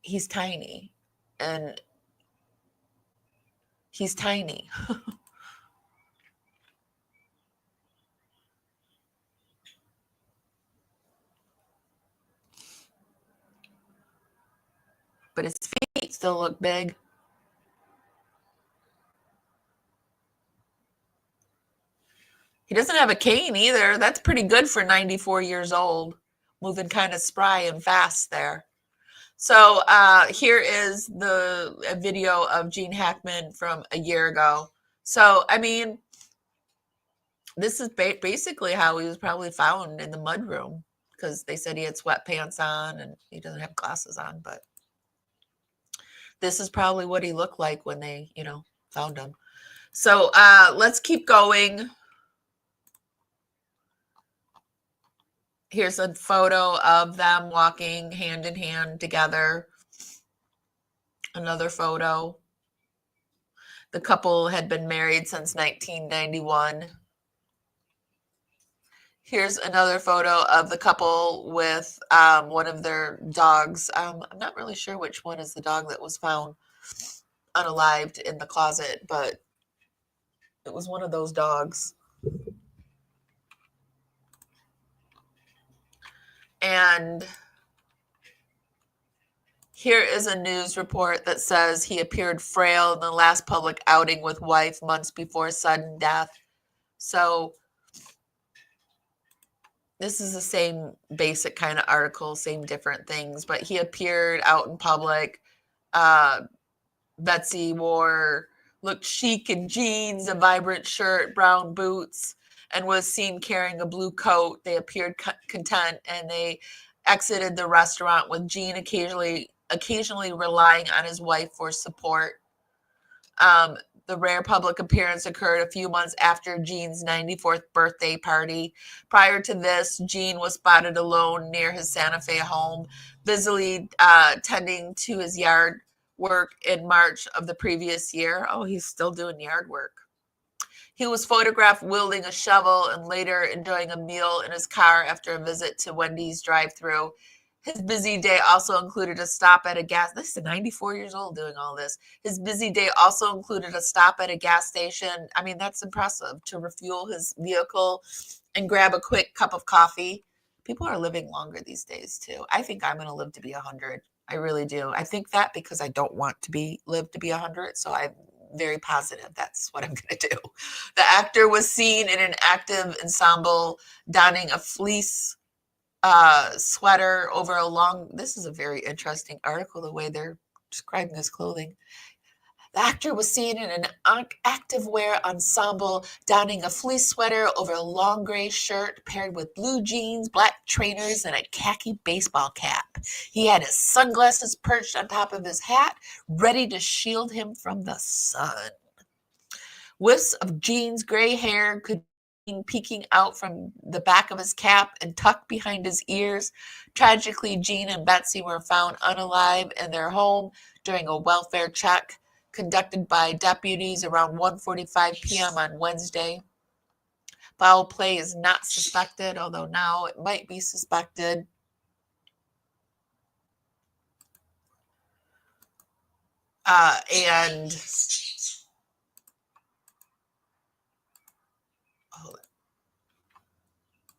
he's tiny and he's tiny. But his feet still look big. He doesn't have a cane either. That's pretty good for 94 years old. Moving kind of spry and fast there. So here is a video of Gene Hackman from a year ago. So, I mean, this is basically how he was probably found in the mudroom because they said he had sweatpants on and he doesn't have glasses on. But this is probably what he looked like when they, found him. So let's keep going. Here's a photo of them walking hand in hand together. Another photo. The couple had been married since 1991. Here's another photo of the couple with one of their dogs. I'm not really sure which one is the dog that was found unalived in the closet, but it was one of those dogs. And here is a news report that says he appeared frail in the last public outing with wife months before sudden death. So this is the same basic kind of article, same different things, but he appeared out in public. Betsy looked chic in jeans, a vibrant shirt, brown boots, and was seen carrying a blue coat. They appeared content, and they exited the restaurant with Gene occasionally relying on his wife for support. The rare public appearance occurred a few months after Gene's 94th birthday party. Prior to this, Gene was spotted alone near his Santa Fe home, busily tending to his yard work in March of the previous year. Oh, he's still doing yard work. He was photographed wielding a shovel and later enjoying a meal in his car after a visit to Wendy's drive-thru. His busy day also included a stop at a gas. This is 94 years old doing all this. His busy day also included a stop at a gas station. I mean, that's impressive, to refuel his vehicle and grab a quick cup of coffee. People are living longer these days too. I think I'm going to live to be 100. I really do. I think that because I don't want to live to be 100. So I'm very positive that's what I'm going to do. The actor was seen in an active ensemble donning a fleece sweater over a long. This is a very interesting article, the way they're describing his clothing. The actor was seen in an activewear ensemble donning a fleece sweater over a long gray shirt paired with blue jeans, black trainers, and a khaki baseball cap. He had his sunglasses perched on top of his hat, ready to shield him from the sun. Wisps of Gene's gray hair could peeking out from the back of his cap and tucked behind his ears. Tragically, Gene and Betsy were found unalive in their home during a welfare check conducted by deputies around 1:45 p.m. on Wednesday. Foul play is not suspected, although now it might be suspected. And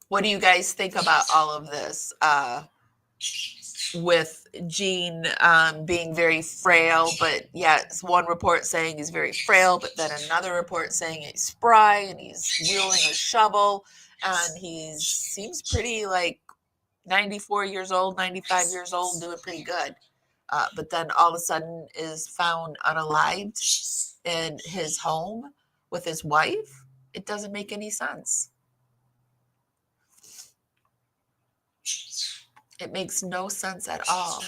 what do you guys think about all of this? With Gene being very frail, but it's one report saying he's very frail, but then another report saying he's spry and he's wielding a shovel, and he seems pretty like 94 years old, 95 years old, doing pretty good. But then all of a sudden is found unalived in his home with his wife. It doesn't make any sense. It makes no sense at all.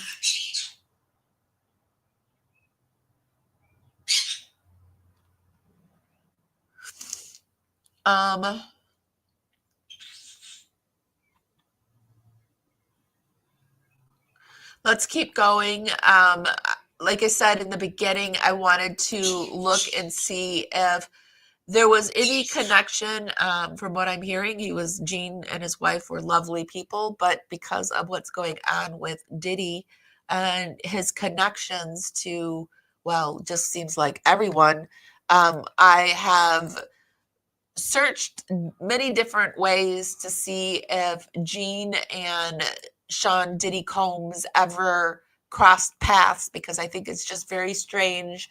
Let's keep going. Like I said in the beginning, I wanted to look and see if there was any connection. From what I'm hearing, Gene and his wife were lovely people, but because of what's going on with Diddy and his connections to, well, just seems like everyone, I have searched many different ways to see if Gene and Sean Diddy Combs ever crossed paths, because I think it's just very strange.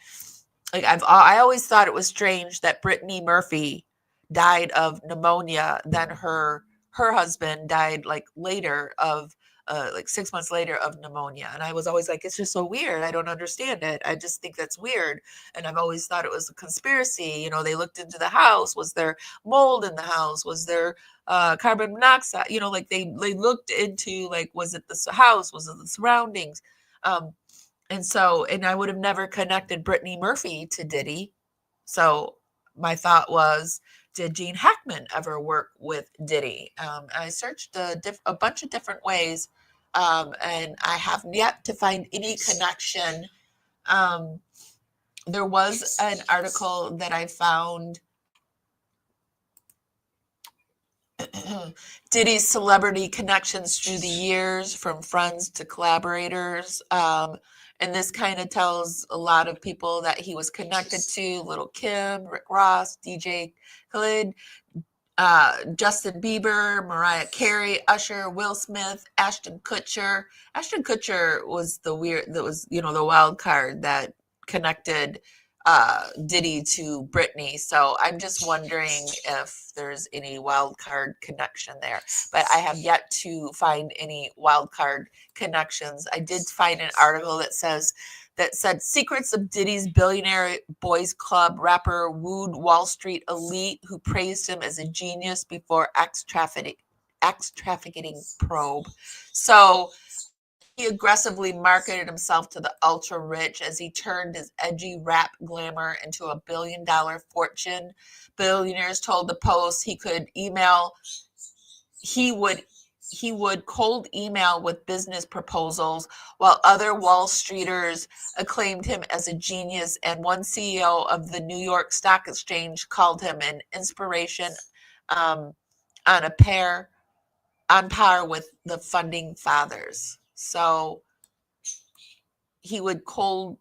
Like I always thought it was strange that Brittany Murphy died of pneumonia, then her husband died like later of like 6 months later of pneumonia, and I was always like, it's just so weird. I don't understand it. I just think that's weird, and I've always thought it was a conspiracy. They looked into the house. Was there mold in the house? Was there carbon monoxide? Like they looked into, like, was it the house? Was it the surroundings? And I would have never connected Brittany Murphy to Diddy. So my thought was, did Gene Hackman ever work with Diddy? I searched a bunch of different ways, and I have yet to find any connection. There was an article that I found. Diddy's celebrity connections through the years, from friends to collaborators. And this kind of tells a lot of people that he was connected to: Lil' Kim, Rick Ross, DJ Khaled, Justin Bieber, Mariah Carey, Usher, Will Smith, Ashton Kutcher. Ashton Kutcher was the wild card that connected Diddy to Britney. So I'm just wondering if there's any wild card connection there, but I have yet to find any wild card connections. I did find an article that said secrets of Diddy's billionaire boys club. Rapper wooed Wall Street elite who praised him as a genius before ex trafficking probe. So He aggressively marketed himself to the ultra rich as he turned his edgy rap glamour into a billion-dollar fortune. Billionaires told the Post he would cold email with business proposals, while other Wall Streeters acclaimed him as a genius, and one CEO of the New York Stock Exchange called him an inspiration on par with the funding fathers. So he would cold.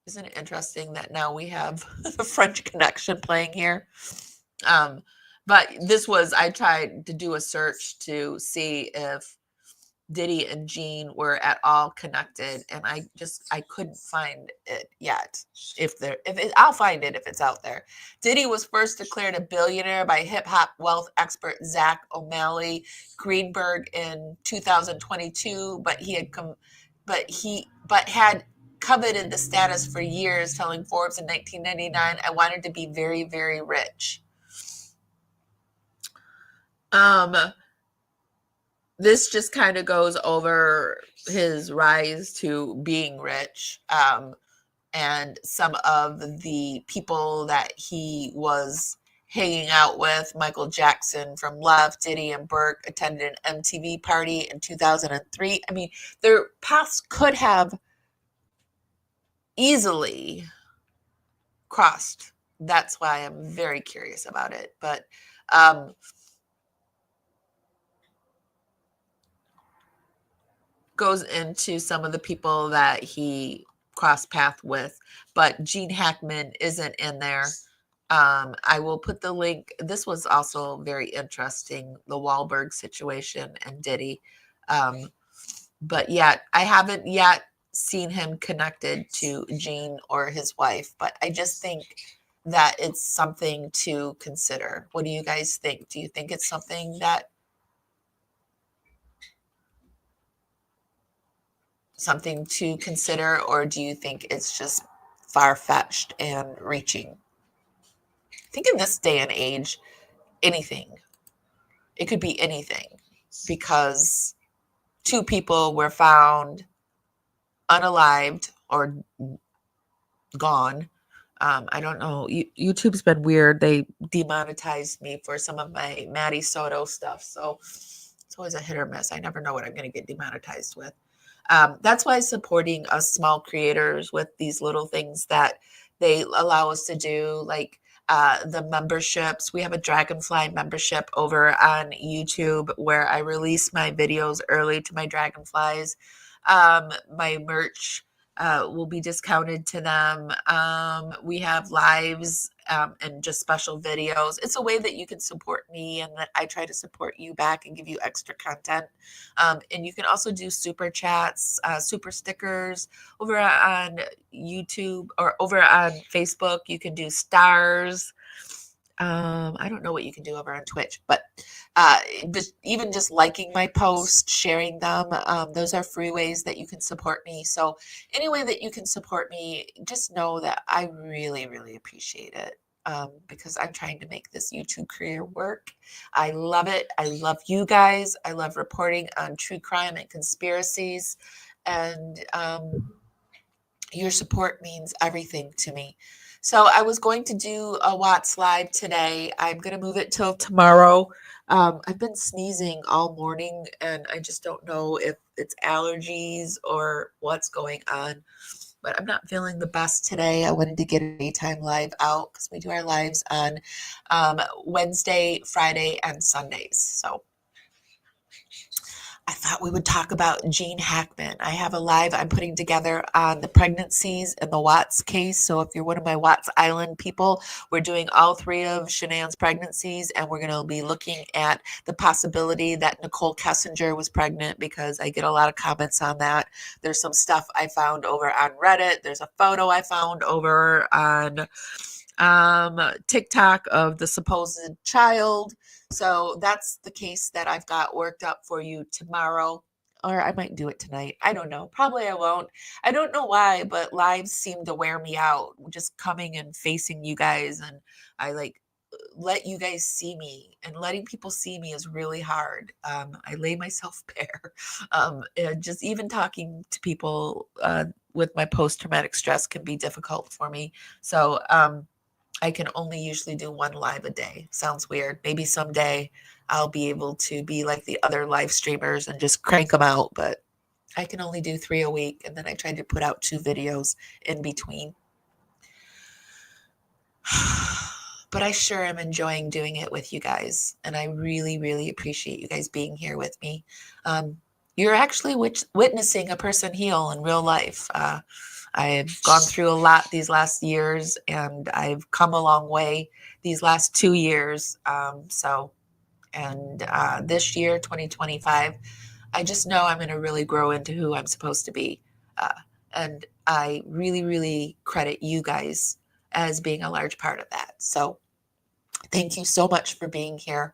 Isn't it interesting that now we have the French Connection playing here? But I tried to do a search to see if Diddy and Gene were at all connected, and I couldn't find it yet. I'll find it if it's out there. Diddy was first declared a billionaire by hip hop wealth expert Zach O'Malley Greenberg in 2022, but had coveted the status for years, telling Forbes in 1999, "I wanted to be very, very rich." This just kind of goes over his rise to being rich, and some of the people that he was hanging out with. Michael Jackson from Love, Diddy and Burke attended an MTV party in 2003. I mean, their paths could have easily crossed. That's why I'm very curious about it. But goes into some of the people that he crossed path with, but Gene Hackman isn't in there. I will put the link. This was also very interesting, the Wahlberg situation and Diddy. But yet I haven't yet seen him connected to Gene or his wife, but I just think that it's something to consider. What do you guys think? Do you think it's something to consider, or do you think it's just far-fetched and reaching? I think in this day and age, anything. It could be anything, because 2 people were found unalived or gone. I don't know. YouTube's been weird. They demonetized me for some of my Maddie Soto stuff, so it's always a hit or miss. I never know what I'm going to get demonetized with. That's why supporting us small creators with these little things that they allow us to do, like the memberships. We have a Dragonfly membership over on YouTube where I release my videos early to my Dragonflies. My merch will be discounted to them. We have lives and just special videos. It's a way that you can support me and that I try to support you back and give you extra content. And you can also do super chats, super stickers over on YouTube or over on Facebook. You can do stars. I don't know what you can do over on Twitch, but even just liking my posts, sharing them, those are free ways that you can support me. So any way that you can support me, just know that I really, really appreciate it, because I'm trying to make this YouTube career work. I love it. I love you guys. I love reporting on true crime and conspiracies, and your support means everything to me. So I was going to do a Watts Live today. I'm going to move it till tomorrow. I've been sneezing all morning, and I just don't know if it's allergies or what's going on. But I'm not feeling the best today. I wanted to get a daytime live out because we do our lives on Wednesday, Friday, and Sundays. So I thought we would talk about Gene Hackman. I have a live I'm putting together on the pregnancies in the Watts case. So if you're one of my Watts Island people, we're doing all 3 of Shanann's pregnancies, and we're going to be looking at the possibility that Nicole Kessinger was pregnant, because I get a lot of comments on that. There's some stuff I found over on Reddit. There's a photo I found over on TikTok of the supposed child. So that's the case that I've got worked up for you tomorrow, or I might do it tonight. I don't know. Probably I won't. I don't know why, but lives seem to wear me out, just coming and facing you guys. And I let you guys see me, and letting people see me is really hard. I lay myself bare. And just even talking to people with my post-traumatic stress can be difficult for me. So I can only usually do one live a day. Sounds weird. Maybe someday I'll be able to be like the other live streamers and just crank them out, but I can only do 3 a week, and then I try to put out 2 videos in between. But I sure am enjoying doing it with you guys, and I really, really appreciate you guys being here with me. You're actually witnessing a person heal in real life. I've gone through a lot these last years, and I've come a long way these last 2 years. This year, 2025, I just know I'm going to really grow into who I'm supposed to be. And I really, really credit you guys as being a large part of that. So thank you so much for being here.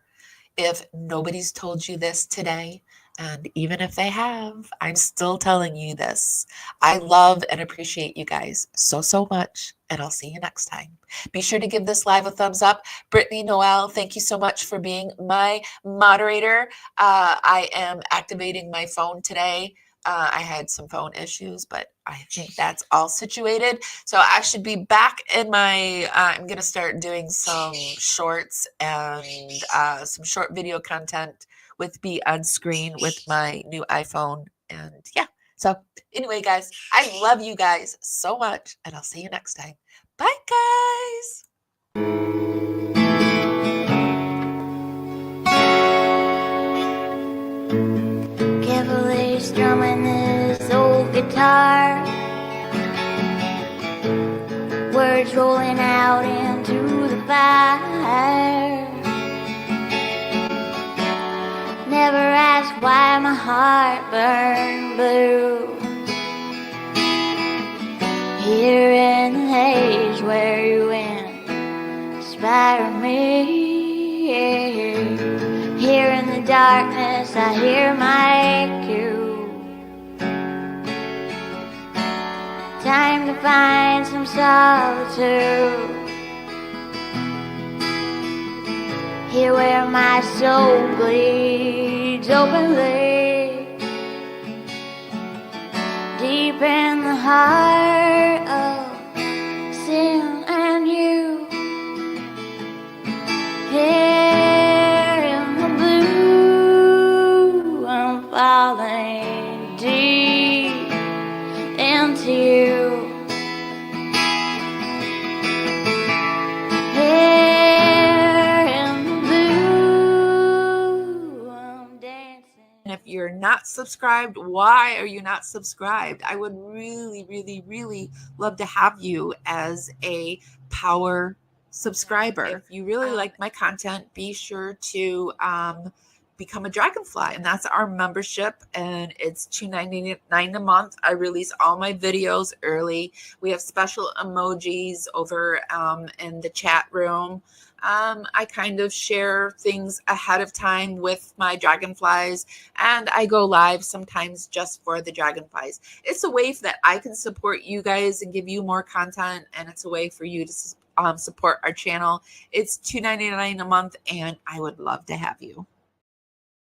If nobody's told you this today, and even if they have, I'm still telling you this. I love and appreciate you guys so, so much, and I'll see you next time. Be sure to give this live a thumbs up. Brittany Noel, thank you so much for being my moderator. I am activating my phone today. I had some phone issues, but I think that's all situated. So I should be back in my, I'm going to start doing some shorts and some short video content with me on screen with my new iPhone. And yeah, so anyway, guys, I love you guys so much, and I'll see you next time. Bye, guys. Carefully strumming this old guitar, words rolling out into the fire. Never ask why my heart burned blue. Here in the haze where you inspire me. Here in the darkness I hear my cue. Time to find some solitude. Here where my soul bleeds openly, deep in the heart of sin and you. Here in the blue, I'm falling deep into you. And if you're not subscribed, why are you not subscribed? I would really, really, really love to have you as a power subscriber. If you really like my content, be sure to become a Dragonfly, and that's our membership, and it's $2.99 a month. I release all my videos early. We have special emojis over in the chat room. I kind of share things ahead of time with my Dragonflies, and I go live sometimes just for the Dragonflies. It's a way that I can support you guys and give you more content, and it's a way for you to support our channel. It's $2.99 a month, and I would love to have you.